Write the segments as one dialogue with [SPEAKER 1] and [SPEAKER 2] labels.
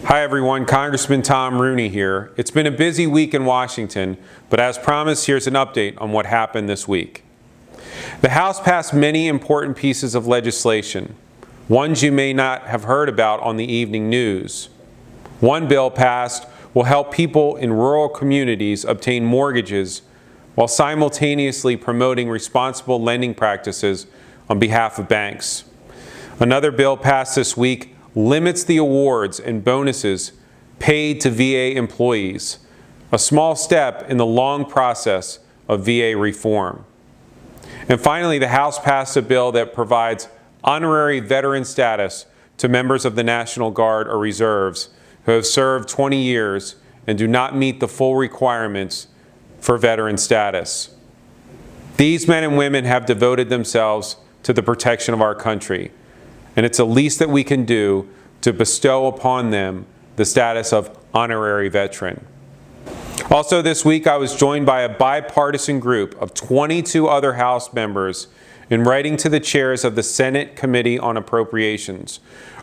[SPEAKER 1] Hi everyone, Congressman Tom Rooney here. It's been a busy week in Washington, but as promised, here's an update on what happened this week. The House passed many important pieces of legislation, ones you may not have heard about on the evening news. One bill passed will help people in rural communities obtain mortgages while simultaneously promoting responsible lending practices on behalf of banks. Another bill passed this week limits the awards and bonuses paid to VA employees, a small step in the long process of VA reform. And finally, the House passed a bill that provides honorary veteran status to members of the National Guard or Reserves who have served 20 years and do not meet the full requirements for veteran status. These men and women have devoted themselves to the protection of our country, and it's the least that we can do to bestow upon them the status of honorary veteran. Also this week, I was joined by a bipartisan group of 22 other House members in writing to the chairs of the Senate Committee on Appropriations,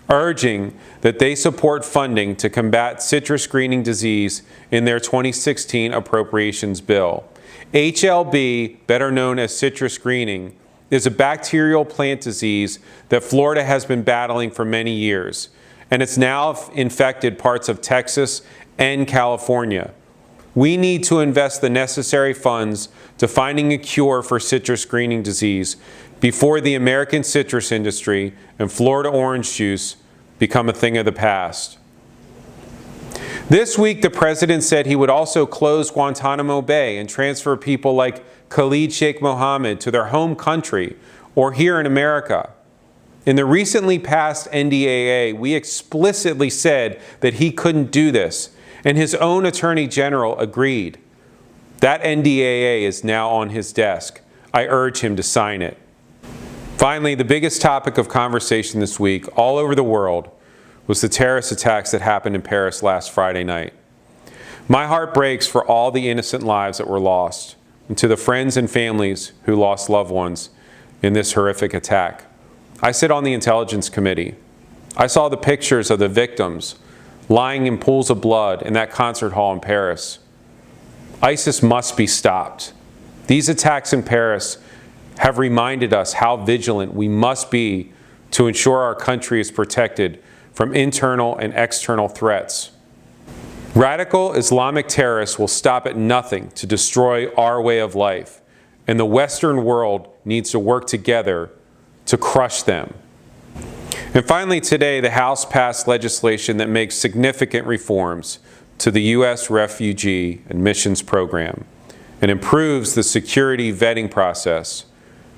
[SPEAKER 1] urging that they support funding to combat citrus greening disease in their 2016 appropriations bill. HLB, better known as citrus greening, is a bacterial plant disease that Florida has been battling for many years, and it's now infected parts of Texas and California. We need to invest the necessary funds to finding a cure for citrus greening disease before the American citrus industry and Florida orange juice become a thing of the past. This week, the president said he would also close Guantanamo Bay and transfer people like Khalid Sheikh Mohammed to their home country or here in America. In the recently passed NDAA, we explicitly said that he couldn't do this, and his own Attorney General agreed. That NDAA is now on his desk. I urge him to sign it. Finally, the biggest topic of conversation this week all over the world was the terrorist attacks that happened in Paris last Friday night. My heart breaks for all the innocent lives that were lost, and to the friends and families who lost loved ones in this horrific attack. I sit on the Intelligence Committee. I saw the pictures of the victims lying in pools of blood in that concert hall in Paris. ISIS must be stopped. These attacks in Paris have reminded us how vigilant we must be to ensure our country is protected from internal and external threats. Radical Islamic terrorists will stop at nothing to destroy our way of life, and the Western world needs to work together to crush them. And finally today, the House passed legislation that makes significant reforms to the U.S. Refugee Admissions Program and improves the security vetting process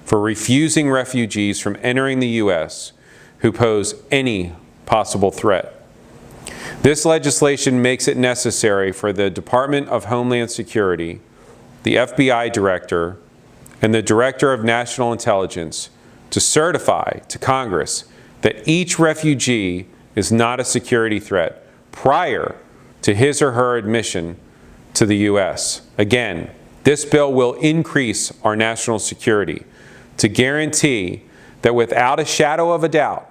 [SPEAKER 1] for refusing refugees from entering the U.S. who pose any possible threat. This legislation makes it necessary for the Department of Homeland Security, the FBI Director, and the Director of National Intelligence to certify to Congress that each refugee is not a security threat prior to his or her admission to the U.S. Again, this bill will increase our national security to guarantee that without a shadow of a doubt,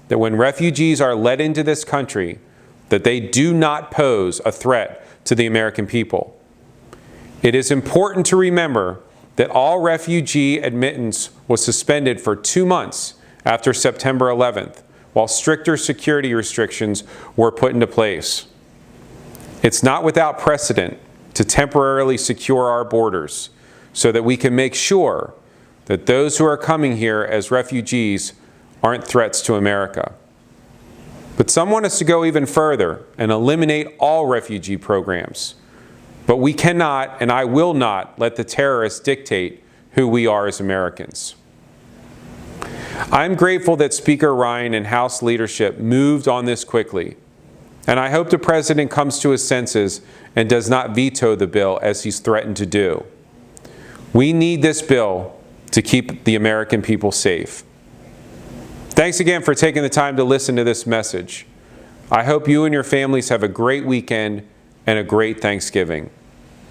[SPEAKER 1] that when refugees are let into this country, that they do not pose a threat to the American people. It is important to remember that all refugee admittance was suspended for 2 months after September 11th, while stricter security restrictions were put into place. It's not without precedent to temporarily secure our borders so that we can make sure that those who are coming here as refugees aren't threats to America. But some want us to go even further and eliminate all refugee programs. But we cannot, and I will not, let the terrorists dictate who we are as Americans. I'm grateful that Speaker Ryan and House leadership moved on this quickly, and I hope the President comes to his senses and does not veto the bill as he's threatened to do. We need this bill to keep the American people safe. Thanks again for taking the time to listen to this message. I hope you and your families have a great weekend and a great Thanksgiving.